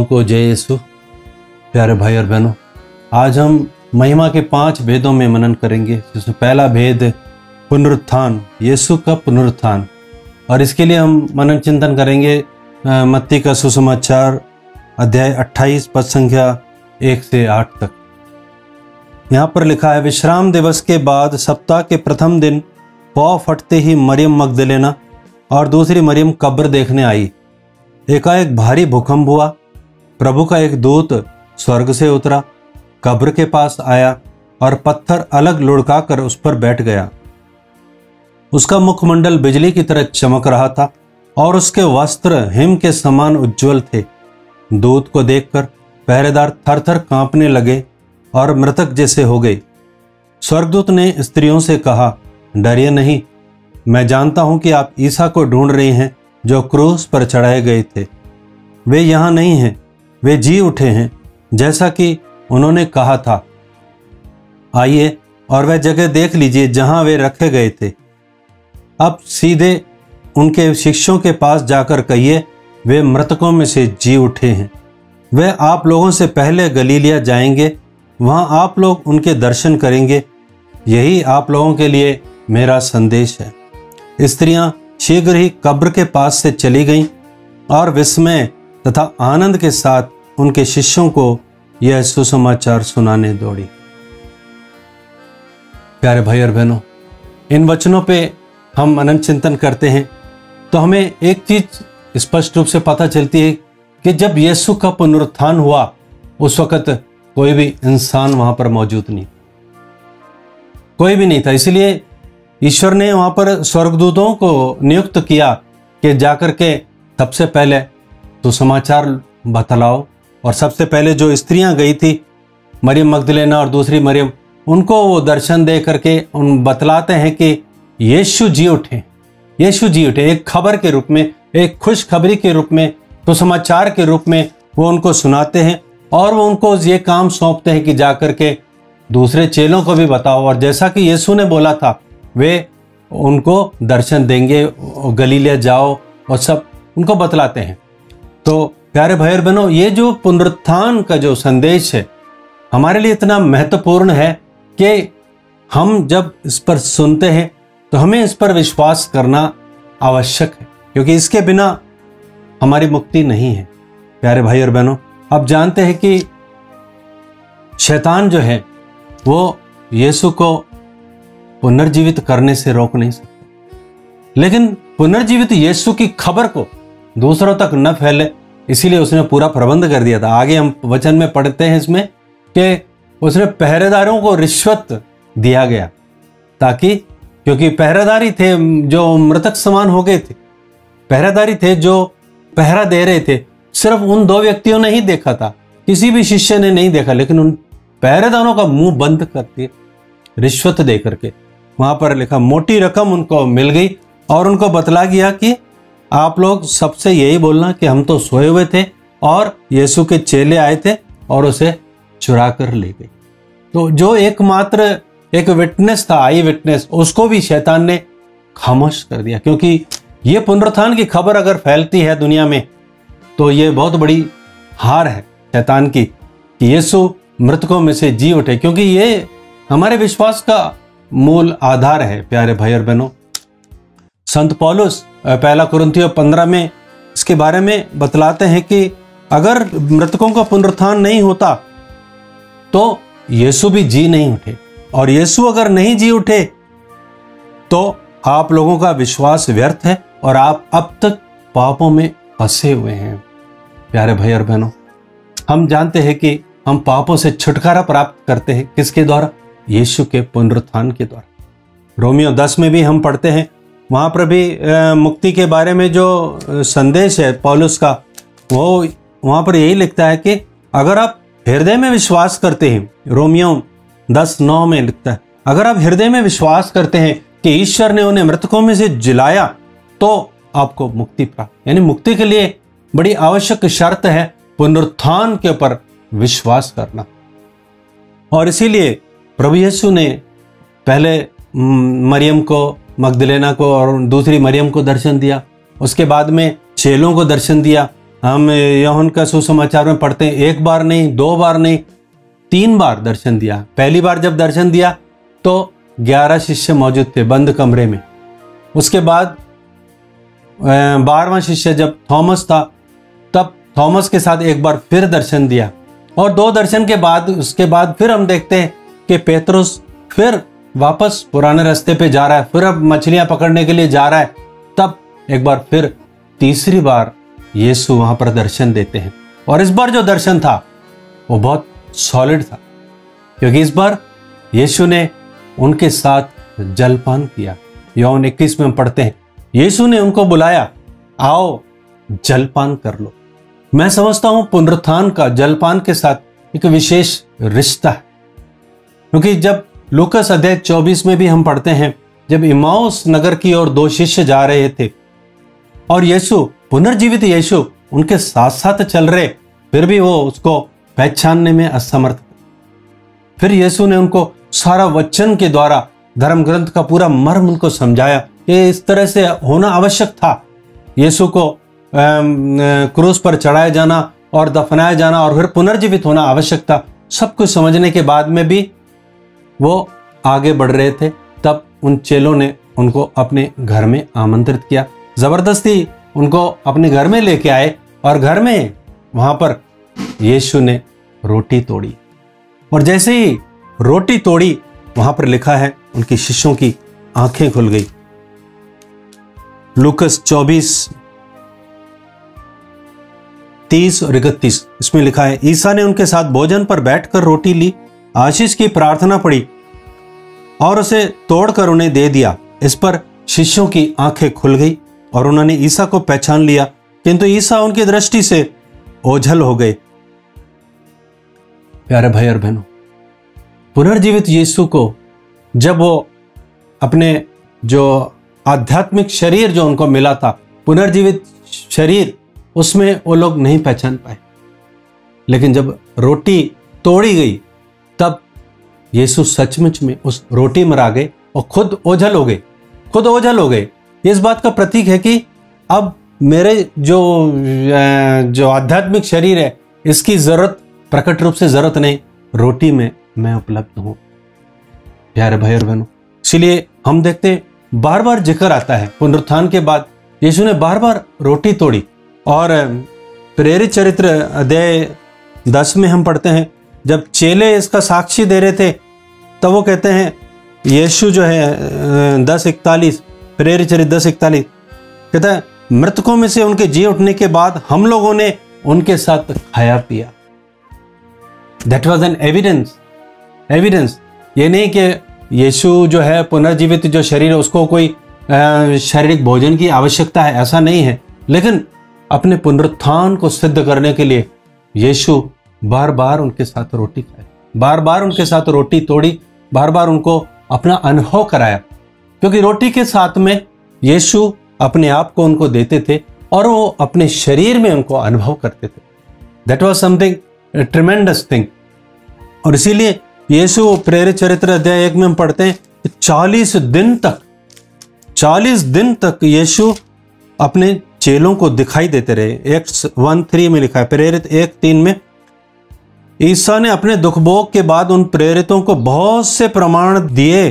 को जय यीशु। प्यारे भाई और बहनों, आज हम महिमा के 5 भेदों में मनन करेंगे। जिसमें पहला भेद पुनरुत्थान, यीशु का पुनरुत्थान। और इसके लिए हम मनन चिंतन करेंगे मत्ती का सुसमाचार अध्याय 28 पद संख्या 1 से 8 तक। यहाँ पर लिखा है, विश्राम दिवस के बाद सप्ताह के प्रथम दिन पौ फटते ही मरियम मगदलेना और दूसरी मरियम कब्र देखने आई। एकाएक भारी भूकंप हुआ। प्रभु का एक दूत स्वर्ग से उतरा, कब्र के पास आया और पत्थर अलग लुढ़काकर उस पर बैठ गया। उसका मुखमंडल बिजली की तरह चमक रहा था और उसके वस्त्र हिम के समान उज्ज्वल थे। दूत को देखकर पहरेदार थर थर कांपने लगे और मृतक जैसे हो गए। स्वर्गदूत ने स्त्रियों से कहा, डरिए नहीं, मैं जानता हूं कि आप ईसा को ढूंढ रही हैं जो क्रूस पर चढ़ाए गए थे। वे यहाँ नहीं हैं, वे जी उठे हैं जैसा कि उन्होंने कहा था। आइए और वह जगह देख लीजिए जहां वे रखे गए थे। अब सीधे उनके शिष्यों के पास जाकर कहिए, वे मृतकों में से जी उठे हैं। वे आप लोगों से पहले गलीलिया जाएंगे, वहां आप लोग उनके दर्शन करेंगे। यही आप लोगों के लिए मेरा संदेश है। स्त्रियां शीघ्र ही कब्र के पास से चली गईं और विस्मय तथा आनंद के साथ उनके शिष्यों को यह सुसमाचार सुनाने दौड़ी। प्यारे भाई और बहनों, इन वचनों पे हम मनन चिंतन करते हैं तो हमें एक चीज स्पष्ट रूप से पता चलती है कि जब यीशु का पुनरुत्थान हुआ उस वक्त कोई भी इंसान वहां पर मौजूद नहीं, कोई भी नहीं था। इसलिए ईश्वर ने वहां पर स्वर्गदूतों को नियुक्त किया कि जाकर के सबसे पहले तो समाचार बतलाओ। और सबसे पहले जो स्त्रियां गई थी, मरियम मगदलेना और दूसरी मरियम, उनको वो दर्शन दे करके उन बतलाते हैं कि यीशु जी उठे, यीशु जी उठे। एक खबर के रूप में, एक खुशखबरी के रूप में, तो समाचार के रूप में वो उनको सुनाते हैं और वो उनको ये काम सौंपते हैं कि जाकर के दूसरे चेलों को भी बताओ। और जैसा कि यीशु ने बोला था, वे उनको दर्शन देंगे, गलीलिया जाओ और सब उनको बतलाते हैं। तो प्यारे भाई और बहनों, ये जो पुनरुत्थान का जो संदेश है हमारे लिए इतना महत्वपूर्ण है कि हम जब इस पर सुनते हैं तो हमें इस पर विश्वास करना आवश्यक है, क्योंकि इसके बिना हमारी मुक्ति नहीं है। प्यारे भाई और बहनों, अब जानते हैं कि शैतान जो है वो यीशु को पुनर्जीवित करने से रोक नहीं सकता, लेकिन पुनर्जीवित यीशु की खबर को दूसरों तक न फैले, इसीलिए उसने पूरा प्रबंध कर दिया था। आगे हम वचन में पढ़ते हैं इसमें कि उसने पहरेदारों को रिश्वत दिया गया, ताकि, क्योंकि पहरेदारी थे जो मृतक समान हो गए थे, पहरेदारी थे जो पहरा दे रहे थे। सिर्फ उन 2 व्यक्तियों ने ही देखा था, किसी भी शिष्य ने नहीं देखा, लेकिन उन पहरेदारों का मुंह बंद करके रिश्वत दे करके वहां पर लिखा मोटी रकम उनको मिल गई और उनको बतला गया कि आप लोग सबसे यही बोलना कि हम तो सोए हुए थे और यीशु के चेले आए थे और उसे चुरा कर ले गए। तो जो एकमात्र एक विटनेस था, आई विटनेस, उसको भी शैतान ने खामोश कर दिया। क्योंकि ये पुनरुत्थान की खबर अगर फैलती है दुनिया में तो ये बहुत बड़ी हार है शैतान की कि यीशु मृतकों में से जी उठे, क्योंकि ये हमारे विश्वास का मूल आधार है। प्यारे भाई और बहनों, संत पौलुस पहला कुरिन्थियों 15 में इसके बारे में बतलाते हैं कि अगर मृतकों का पुनरुत्थान नहीं होता तो यीशु भी जी नहीं उठे, और यीशु अगर नहीं जी उठे तो आप लोगों का विश्वास व्यर्थ है और आप अब तक पापों में फंसे हुए हैं। प्यारे भाई और बहनों, हम जानते हैं कि हम पापों से छुटकारा प्राप्त करते हैं किसके द्वारा? यीशु के पुनरुत्थान के द्वारा। रोमियो 10 में भी हम पढ़ते हैं, वहां पर भी मुक्ति के बारे में जो संदेश है पौलुस का, वो वहां पर यही लिखता है कि अगर आप हृदय में विश्वास करते हैं, रोमियो 10:9 में लिखता है, अगर आप हृदय में विश्वास करते हैं कि ईश्वर ने उन्हें मृतकों में से जिलाया तो आपको मुक्ति प्राप्त। यानी मुक्ति के लिए बड़ी आवश्यक शर्त है पुनरुत्थान के ऊपर विश्वास करना। और इसीलिए प्रभु यीशु ने पहले मरियम को, मगदलेना को और दूसरी मरियम को दर्शन दिया, उसके बाद में चेलों को दर्शन दिया हम यूहन्ना का सुसमाचार में पढ़ते हैं, एक बार नहीं, 2 बार नहीं, 3 बार दर्शन दिया। पहली बार जब दर्शन दिया तो 11 शिष्य मौजूद थे बंद कमरे में। उसके बाद 12वां शिष्य जब थॉमस था, तब थॉमस के साथ एक बार फिर दर्शन दिया। और 2 दर्शन के बाद उसके बाद फिर हम देखते हैं कि पेतरुस फिर वापस पुराने रास्ते पे जा रहा है, फिर अब मछलियां पकड़ने के लिए जा रहा है। तब एक बार फिर तीसरी बार यीशु वहां पर दर्शन देते हैं। और इस बार जो दर्शन था वो बहुत सॉलिड था, क्योंकि इस बार यीशु ने उनके साथ जलपान किया। यूहन्ना 21 में हम पढ़ते हैं, यीशु ने उनको बुलाया, आओ जलपान कर लो। मैं समझता हूं पुनरुत्थान का जलपान के साथ एक विशेष रिश्ता है, क्योंकि जब लूकास अध्याय 24 में भी हम पढ़ते हैं, जब इम्माउस नगर की ओर 2 शिष्य जा रहे थे और यीशु, पुनर्जीवित यीशु उनके साथ साथ चल रहे, फिर भी वो उसको पहचानने में असमर्थ। फिर यीशु ने उनको सारा वचन के द्वारा धर्म ग्रंथ का पूरा मर्म उनको समझाया। ये इस तरह से होना आवश्यक था। यीशु को क्रूस पर चढ़ाया जाना और दफनाया जाना और फिर पुनर्जीवित होना आवश्यक था। सब कुछ समझने के बाद में भी वो आगे बढ़ रहे थे। तब उन चेलों ने उनको अपने घर में आमंत्रित किया, जबरदस्ती उनको अपने घर में लेके आए और घर में वहां पर यीशु ने रोटी तोड़ी। और जैसे ही रोटी तोड़ी, वहां पर लिखा है उनके शिष्यों की आंखें खुल गई। लूकास 24 30 और 31 इसमें लिखा है, ईसा ने उनके साथ भोजन पर बैठकर रोटी ली, आशीष की प्रार्थना पड़ी और उसे तोड़कर उन्हें दे दिया। इस पर शिष्यों की आंखें खुल गई और उन्होंने ईसा को पहचान लिया, किंतु ईसा उनकी दृष्टि से ओझल हो गए। प्यारे भाई और बहनों, पुनर्जीवित यीशु को जब वो अपने जो आध्यात्मिक शरीर जो उनको मिला था, पुनर्जीवित शरीर, उसमें वो लोग नहीं पहचान पाए। लेकिन जब रोटी तोड़ी गई, तब यीशु सचमुच में उस रोटी में आ गए और खुद ओझल हो गए, खुद ओझल हो गए। ये इस बात का प्रतीक है कि अब मेरे जो आध्यात्मिक शरीर है, इसकी जरूरत प्रकट रूप से जरूरत नहीं, रोटी में मैं उपलब्ध हूं। प्यारे भाई और बहनों, इसलिए हम देखते हैं बार बार जिक्र आता है पुनरुत्थान के बाद यीशु ने बार बार रोटी तोड़ी। और प्रेरित चरित्र अध्याय 10 में हम पढ़ते हैं, जब चेले इसका साक्षी दे रहे थे, तब वो कहते हैं, यीशु जो है 10:41, प्रेरित चरित्र 10:41 कहता है, मृतकों में से उनके जी उठने के बाद हम लोगों ने उनके साथ खाया पिया। That was an evidence. ये नहीं कि यीशु जो है पुनर्जीवित जो शरीर है उसको कोई शारीरिक भोजन की आवश्यकता है, ऐसा नहीं है। लेकिन अपने पुनरुत्थान को सिद्ध करने के लिए यीशु बार बार उनके साथ रोटी खाए, बार बार उनके साथ रोटी तोड़ी, बार बार उनको अपना अनुभव कराया, क्योंकि रोटी के साथ में यीशु अपने आप को उनको देते थे और वो अपने शरीर में उनको अनुभव करते थे। That was something tremendous thing. और इसीलिए यीशु प्रेरित चरित्र अध्याय 1 में हम पढ़ते हैं, 40 दिन तक यीशु अपने चेलों को दिखाई देते रहे। एक्ट्स 1:3 में लिखा है, प्रेरित 1:3 में, ईसा ने अपने दुख भोग के बाद उन प्रेरितों को बहुत से प्रमाण दिए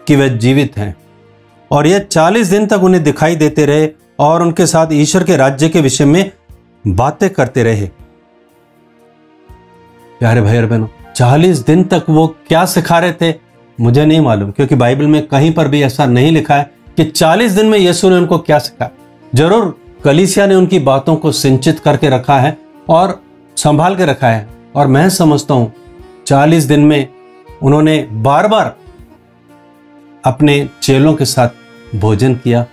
कि वे जीवित हैं, और यह 40 दिन तक उन्हें दिखाई देते रहे और उनके साथ ईश्वर के राज्य के विषय में बातें करते रहे। प्यारे भाई और बहनों, 40 दिन तक वो क्या सिखा रहे थे मुझे नहीं मालूम, क्योंकि बाइबल में कहीं पर भी ऐसा नहीं लिखा है कि 40 दिन में यीशु ने उनको क्या सिखाया। जरूर कलीसिया ने उनकी बातों को सिंचित करके रखा है और संभाल के रखा है, और मैं समझता हूं 40 दिन में उन्होंने बार बार अपने चेलों के साथ भोजन किया।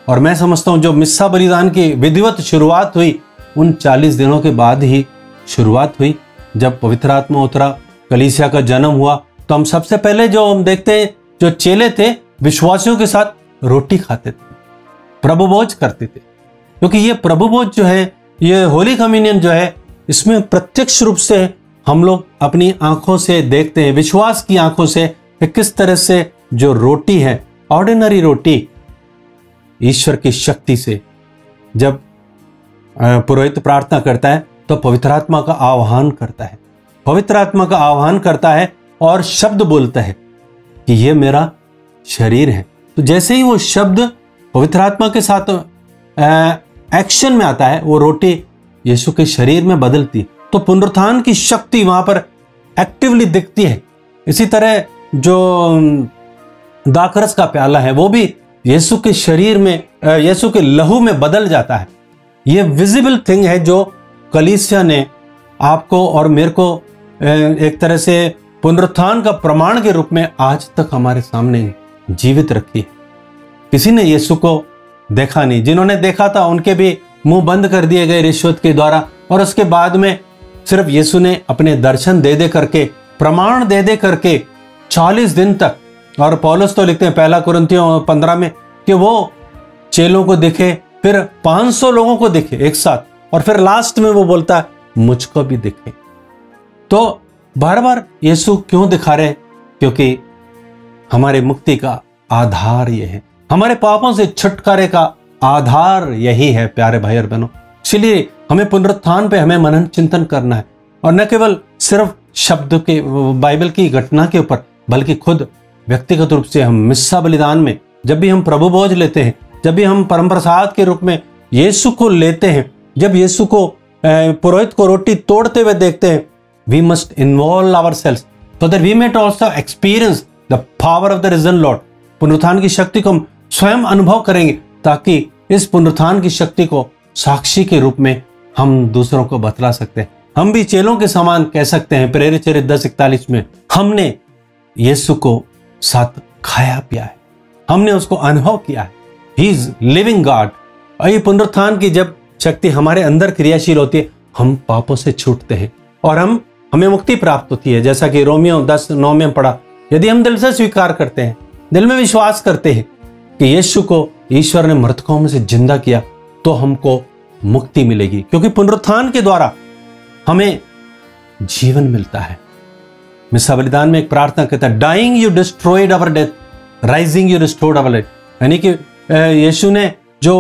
और मैं समझता हूं जो मिस्सा बलिदान की विधिवत शुरुआत हुई, उन 40 दिनों के बाद ही शुरुआत हुई, जब पवित्र आत्मा उतरा, कलीसिया का जन्म हुआ। तो हम सबसे पहले जो हम देखते हैं, जो चेले थे विश्वासियों के साथ रोटी खाते थे, प्रभु भोज करते थे, क्योंकि ये प्रभु भोज जो है, ये होली कम्युनियन जो है, इसमें प्रत्यक्ष रूप से हम लोग अपनी आंखों से देखते हैं, विश्वास की आंखों से, कि किस तरह से जो रोटी है, ऑर्डिनरी रोटी, ईश्वर की शक्ति से जब पुरोहित प्रार्थना करता है तो पवित्र आत्मा का आह्वान करता है, पवित्र आत्मा का आह्वान करता है और शब्द बोलता है कि ये मेरा शरीर है। तो जैसे ही वो शब्द पवित्र आत्मा के साथ एक्शन में आता है, वो रोटी यीशु के शरीर में बदलती है। तो पुनरुत्थान की शक्ति वहां पर एक्टिवली दिखती है। इसी तरह जो दाखरस का प्याला है वो भी यीशु के शरीर में, यीशु के लहू में बदल जाता है। ये विजिबल थिंग है जो कलीसिया ने आपको और मेरे को एक तरह से पुनरुत्थान का प्रमाण के रूप में आज तक हमारे सामने जीवित रखी है। किसी ने यीशु को देखा नहीं, जिन्होंने देखा था उनके भी मुंह बंद कर दिए गए रिश्वत के द्वारा, और उसके बाद में सिर्फ यीशु ने अपने दर्शन दे दे करके, प्रमाण दे दे करके 40 दिन तक, और पौलुस तो लिखते हैं 1 कुरिन्थियों 15 में कि वो चेलों को दिखे, फिर 500 लोगों को दिखे एक साथ, और फिर लास्ट में वो बोलता है मुझको भी दिखे। तो बार बार यीशु क्यों दिखा रहे हैं? क्योंकि हमारे मुक्ति का आधार यह है, हमारे पापों से छुटकारे का आधार यही है प्यारे भाई और बहनों। इसलिए हमें पुनरुत्थान पे हमें मनन चिंतन करना है, और न केवल सिर्फ शब्द के बाइबल की घटना के ऊपर, बल्कि खुद व्यक्तिगत रूप से हम मिस्सा बलिदान में जब भी हम प्रभु भोज लेते हैं, जब भी हम परम प्रसाद के रूप में यीशु को लेते हैं, जब यीशु को पुरोहित को रोटी तोड़ते हुए देखते हैं, we must involve ourselves so that we might also experience the power of the risen Lord. पुनरुत्थान की शक्ति को हम स्वयं अनुभव करेंगे, ताकि इस पुनरुत्थान की शक्ति को साक्षी के रूप में हम दूसरों को बतला सकते हैं। हम भी चेलों के समान कह सकते हैं, प्रेरित चरित्र 10:41 में, हमने यीशु को साथ खाया पिया है, हमने उसको अनुभव किया है। He is living God. और ये पुनरुत्थान की जब शक्ति हमारे अंदर क्रियाशील होती है, हम पापों से छूटते हैं और हमें मुक्ति प्राप्त होती है। जैसा कि रोमियो 10:9 में पढ़ा, यदि हम दिल से स्वीकार करते हैं, दिल में विश्वास करते हैं कि यीशु को ईश्वर ने मृतकों में से जिंदा किया, तो हमको मुक्ति मिलेगी, क्योंकि पुनरुत्थान के द्वारा हमें जीवन मिलता है। मिस्सा बलिदान में एक प्रार्थना कहता है, dying you destroyed our death, rising you restored our life. यानी कि यीशु ने जो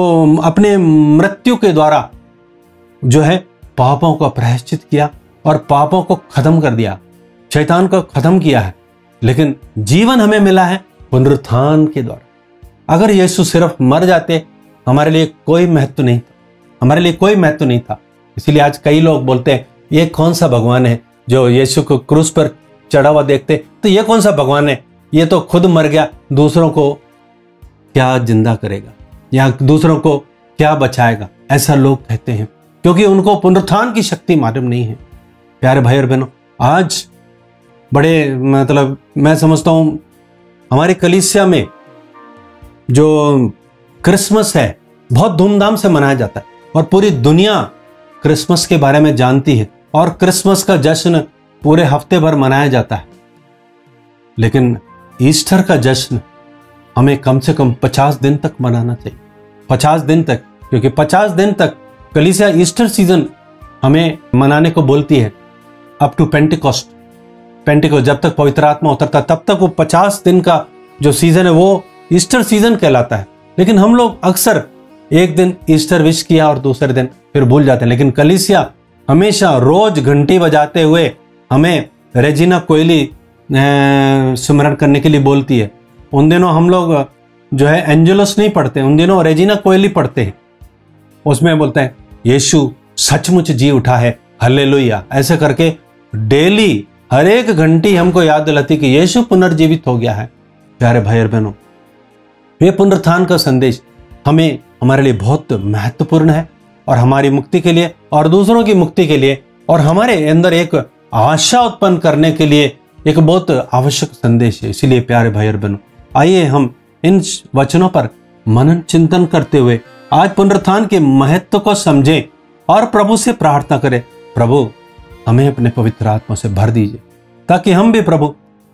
अपने मृत्यु के द्वारा जो है पापों को प्रायश्चित किया और पापों को खत्म कर दिया, शैतान को खत्म किया है, लेकिन जीवन हमें मिला है पुनरुत्थान के द्वारा। अगर यीशु सिर्फ मर जाते, हमारे लिए कोई महत्व नहीं था, हमारे लिए कोई महत्व नहीं था। इसीलिए आज कई लोग बोलते हैं, ये कौन सा भगवान है जो यीशु को क्रूस पर चढ़ा हुआ देखते, तो ये कौन सा भगवान है, ये तो खुद मर गया, दूसरों को क्या जिंदा करेगा या दूसरों को क्या बचाएगा, ऐसा लोग कहते हैं, क्योंकि उनको पुनरुत्थान की शक्ति मालूम नहीं है। प्यारे भाई और बहनों, आज बड़े मैं समझता हूं हमारे कलीसिया में जो क्रिसमस है बहुत धूमधाम से मनाया जाता है, और पूरी दुनिया क्रिसमस के बारे में जानती है, और क्रिसमस का जश्न पूरे हफ्ते भर मनाया जाता है। लेकिन ईस्टर का जश्न हमें कम से कम 50 दिन तक मनाना चाहिए, 50 दिन तक, क्योंकि 50 दिन तक कलीसिया ईस्टर सीजन हमें मनाने को बोलती है, अप टू पेंटिकोस्ट। जब तक पवित्र आत्मा उतरता तब तक वो 50 दिन का जो सीजन है वो ईस्टर सीजन कहलाता है। लेकिन हम लोग अक्सर एक दिन ईस्टर विश किया और दूसरे दिन फिर भूल जाते हैं। लेकिन कलीसिया हमेशा रोज घंटी बजाते हुए हमें रेजिना कोयली सुमरन करने के लिए बोलती है। उन दिनों हम लोग जो है एंजेलस नहीं पढ़ते, उन दिनों रेजिना कोयली पढ़ते हैं। उसमें बोलते हैं यीशु सचमुच जी उठा है, हालेलुया, ऐसे करके डेली हर एक घंटी हमको याद दिलाती कि यीशु पुनर्जीवित हो गया है। प्यारे भाई और बहनों, ये पुनरुत्थान का संदेश हमें हमारे लिए बहुत महत्वपूर्ण है, और हमारी मुक्ति के लिए और दूसरों की मुक्ति के लिए, और हमारे अंदर एक आशा उत्पन्न करने के लिए एक बहुत आवश्यक संदेश है। इसीलिए प्यारे भाई और बहनों, आइए हम इन वचनों पर मनन चिंतन करते हुए आज पुनरुत्थान के महत्व को समझें और प्रभु से प्रार्थना करें, प्रभु हमें अपने पवित्र आत्मा से भर दीजिए, ताकि हम भी प्रभु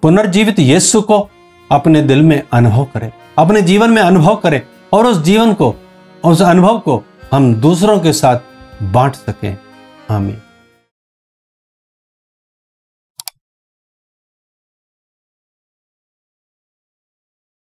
पुनर्जीवित यीशु को अपने दिल में अनुभव करें, अपने जीवन में अनुभव करें, और उस जीवन को, उस अनुभव को हम दूसरों के साथ बांट सकें। आमीन।